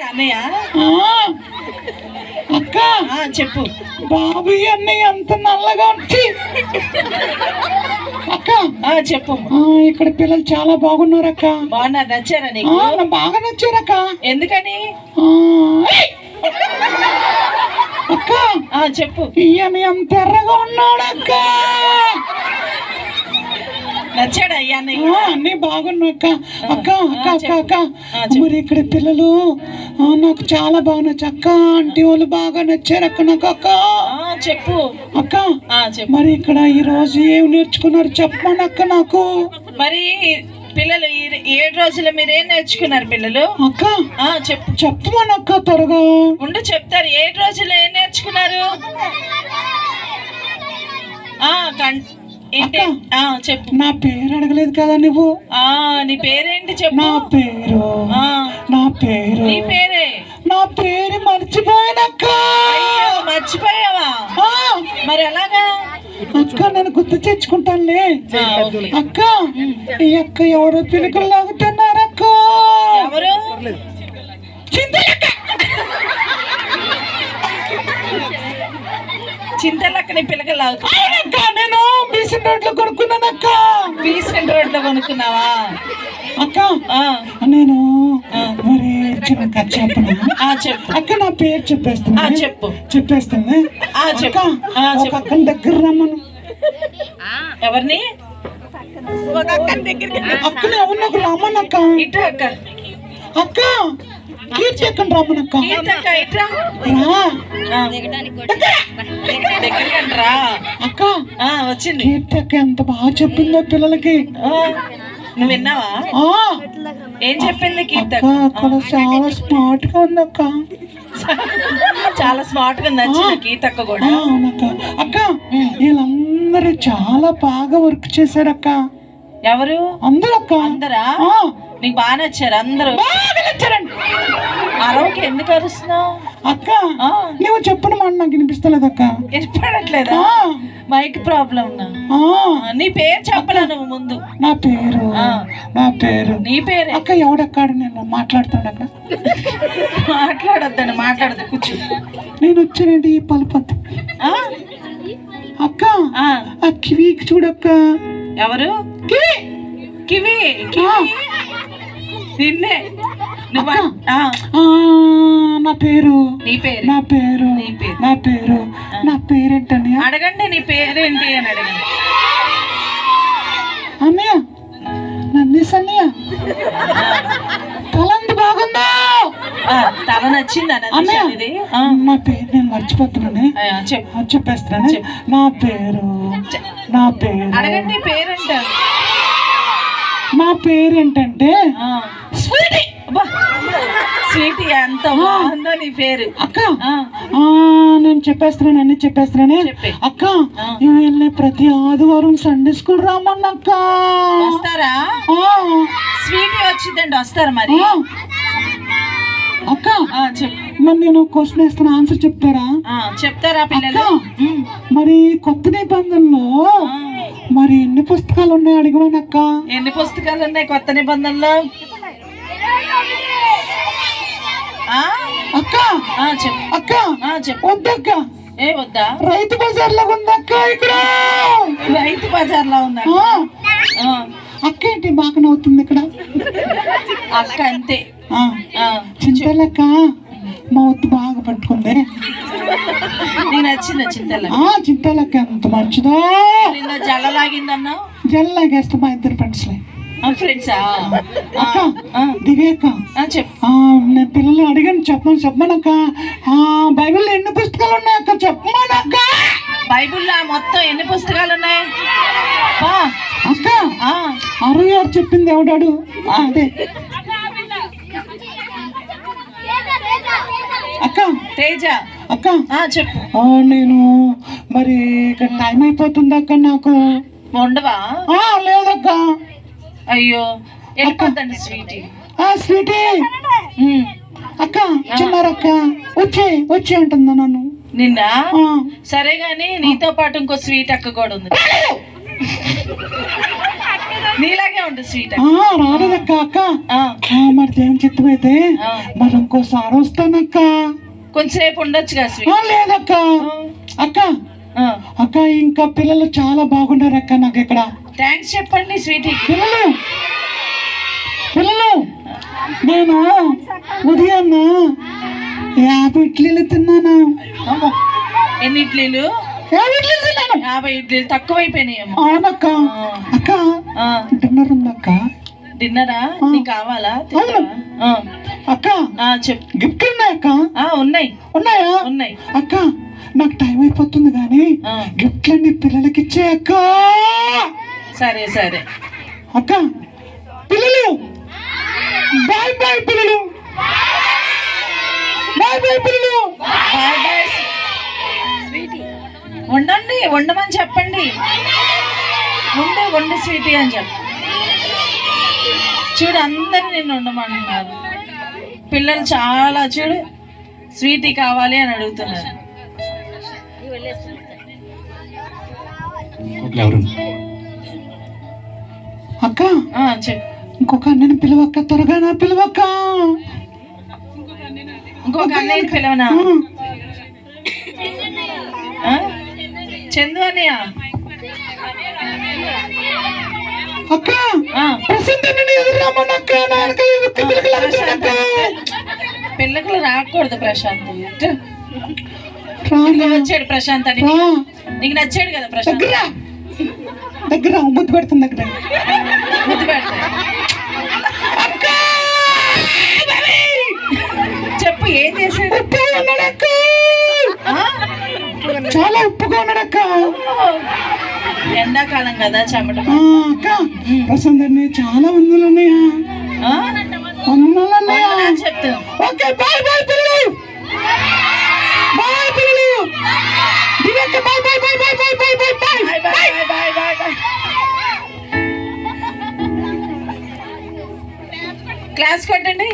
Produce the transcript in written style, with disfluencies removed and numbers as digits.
అన్నయ్య అక్క చెప్పు. బాబాయ్ అన్నయ్య అంత నల్లగా వచ్చి అక్క చెప్పు. ఇక్కడ పిల్లలు చాలా బాగున్నారు అక్క. బాగున్నారు, నచ్చారా నీకు? బాగా నచ్చారక్క. ఎందుకని? అక్క చెప్పు. ఈయన ఎంత ఎర్రగా ఉన్నాడక్క. నచ్చాడా అయ్యా? అన్నీ బాగున్నాయి అక్క. అక్క అక్క అక్క అక్క మరి ఇక్కడ పిల్లలు నాకు చాలా బాగా నచ్చు అక్క. ఆంటీ వాళ్ళు బాగా నచ్చారు అక్క నాకు. అక్క చెప్పు అక్క. మరి ఇక్కడ ఈ రోజు ఏం నేర్చుకున్నారు చెప్పమని అక్క నాకు. మరి పిల్లలు 7 రోజులు మీరు ఏం నేర్చుకున్నారు పిల్లలు? అక్క చెప్పు. చెప్పమని అక్క త్వరగా ఉండు చెప్తారు. 7 రోజులు ఏం నేర్చుకున్నారు? చెప్పు. నా పేరు అడగలేదు కదా నువ్వు. నీ పేరేంటి చెప్పు. నా పేరు నీ పేరే. నా పేరు మర్చిపోయానక్క. మర్చిపోయావా? మరి ఎలాగా అక్క? నేను గుర్తు తెచ్చుకుంటానులే అక్క. ఈ అక్క ఎవరో పిలుకలు లాగుతున్నారక్క. ఎవరు? చింతలక్కని పిల్లకలు లాగుతున్నా. నేను బీసెంట్ రోడ్లో కొనుక్కున్నానక్క. బీసెంట్ రోడ్లో కొనుక్కున్నావా అక్క? నేను మరి చెప్పను. చెప్పు అక్క. నా పేరు చెప్పేస్తున్నా. చెప్పేస్తుంది అక్క. అక్కని దగ్గర రమ్మను. ఎవరిని? అక్కని ఎవరు నాకు రమ్మనక్క. ఇటు అక్క. అక్క కీర్తి ఎక్కడ రమ్మనక్క. అక్క వచ్చింది. కీర్తి అక్క ఎంత బాగా చెప్పిందో పిల్లలకి. నువ్వు విన్నావా? ఏం చెప్పింది కీర్తి అక్క? అక్కడ చాలా స్మార్ట్ గా ఉంది అక్క. చాలా స్మార్ట్ గా నచ్చింది కీర్తి అక్క కూడా. అవునక్క. అక్క వీళ్ళందరూ చాలా బాగా వర్క్ చేశారక్క. ఎవరు? అందరూ అక్క. అందరా? నీకు బాగా నచ్చారు అందరూ? అరవకి ఎందుకు అరుస్తున్నావు అక్క? నువ్వు చెప్పిన మాట నాకు వినిపిస్తలేదు అక్క. వినిపడట్లేదా? Mic problem. నీ పేరు చెప్పలా నువ్వు ముందు. నా పేరు నీ పేరు అక్క. ఎవడెక్కడ నేను మాట్లాడుతాడు అక్క. మాట్లాడొద్దండి. మాట్లాడదు కూర్చో. నేను వచ్చానండి ఈ పలుపంత అక్క. ఆ కివికి చూడక్క. ఎవరు? కివి. నిన్నే. నా పేరు నా పేరేంటని అడగండి. నీ పేరేంటి అని అడగండి. అన్నయ్య నందీస్ అన్నయ్య. తలంది బాగుందా? తల నచ్చిందా? నా పేరు నేను మర్చిపోతున్నాను. చెప్పేస్తున్నాను. నా పేరు అడగండి. పేరేంట? నా పేరేంటంటే స్వీటీ. స్వీటీ ఎంత బాగుందో నీ పేరు అక్క. నేను చెప్పేస్తున్నాను, అన్ని చెప్పేస్తున్నానే అక్క. వెళ్ళే ప్రతి ఆదివారం సండే స్కూల్ రామన్నక్క. వస్తారా? స్వీటీ వచ్చిందండి. వస్తారా మరి అక్క? మరి నేను క్వశ్చన్ వేస్తున్నా, ఆన్సర్ చెప్తారా పిల్లలు? మరి కొత్త నిబంధనలో మరి ఎన్ని పుస్తకాలు ఉన్నాయి అడిగమనక్క. ఎన్ని పుస్తకాలు ఉన్నాయి కొత్త నిబంధనలో? అక్క అక్క వద్దక్క. ఏ వద్దా? రైతు బజార్ లో ఉందక్క. ఇక్కడ రైతు బజార్ లో ఉందా అక్క? ఏంటి బాగా నవ్వుతుంది ఇక్కడ అక్క? అంతే. చింతలక్క మౌత్ బాగా పట్టుకుంది. నేను నచ్చిందా చింతలక్క? చింతలక్క ఎంత మంచిదో. జల్ల లాగిందన్నా? జల్ల లాగేస్తా మా ఇద్దరు ఫ్రెండ్సా? అక్క దివ్యక్క నేను పిల్లలు అడిగాను చెప్పమనక్క. బైబిల్లో ఎన్ని పుస్తకాలు ఉన్నాయక్క చెప్పమనక్క. బైబిల్లో మొత్తం ఎన్ని పుస్తకాలు ఉన్నాయి అక్క? 66 చెప్పింది ఎవడాడు? అదే అక్క. తేజ అక్క చెప్పు. నేను మరి ఇక్కడ టైం అయిపోతుంది అక్క. నాకు ఉండవా? లేదక్క. అయ్యో వెళ్ళిపోద్దండి స్వీటీ. స్వీటీ అక్క. చిన్నారక్క వచ్చి అంటుందా నన్ను. నిన్న? సరే గాని నీతో పాటు ఇంకో స్వీట్ అక్క కూడా ఉంది. నీలాగే ఉండు స్వీట్. రాలేదక్క అక్క. మరి దేవుని చిత్తం అయితే మరి ఇంకోసారి వస్తానక్క. కొంచెంసేపు ఉండొచ్చుగా స్వీట్. లేదక్క అక్క. అక్క ఇంకా పిల్లలు చాలా బాగున్నారు అక్క. నాకు ఇక్కడ థ్యాంక్స్ చెప్పండి స్వీటీ. పిల్లలు నేను ఉదయాన్న 50 ఇడ్లీలు తిన్నాను. ఎన్ని ఇడ్లీలు? 50 ఇడ్లీలు తిన్నాను. 50 ఇడ్లీలు తక్కువైపోయినాయేమో. అవునక్క. అక్క డిన్నర్ ఉందక్క. డిన్నరా? నీకు కావాలా? అక్క చెప్పు. గిఫ్ట్ ఉన్నాయక్క? ఉన్నాయి. ఉన్నాయా? ఉన్నాయి అక్క. నాకు టైం అయిపోతుంది కానీ గిఫ్ట్లన్నీ పిల్లలకి ఇచ్చే అక్క. సరే సరే అక్క. పిల్లలు బాయ్ బాయ్ పిల్లలు. బాయ్ బాయ్ పిల్లలు. Bye bye. వండండి, వండమని చెప్పండి. వండు స్వీటీ అని చెప్పు. చూడు అందరూ నిన్ను ఉండమంటున్నారు. పిల్లలు చాలా చూడు స్వీటీ కావాలి అని అడుగుతున్నారు. అక్క చెప్పు. ఇంకొక అన్నని పిలవక్క, త్వరగా నా పిలవక్క. ఇంకొక అన్నయ్య పిలవనా? చందు అన్నయ్య. అక్క ఎదురు రమ్మనక్క. పిల్లకలు రాకూడదు ప్రశాంత్. వచ్చాడు ప్రశాంత్ అని. నీకు నచ్చాడు కదా ప్రశాంత్. దగ్గర ముద్దు పెడుతుంది. దగ్గర ముద్దు పెడతా. చెప్పు ఏం చేశాడు? చాలా ఉప్పుగా ఉన్నాడక్క. ఎండాకాలం కదా చెమట. అక్క ప్రశాంత్ చాలా వందలు ఉన్నాయా? వందలు ఉన్నాయా? చెప్తా. ఓకే బాయ్ బాయ్ పిల్లలు. బాయ్ పిల్లలు. Bye bye bye bye bye bye bye bye bye bye bye bye. Class కొట్టండి.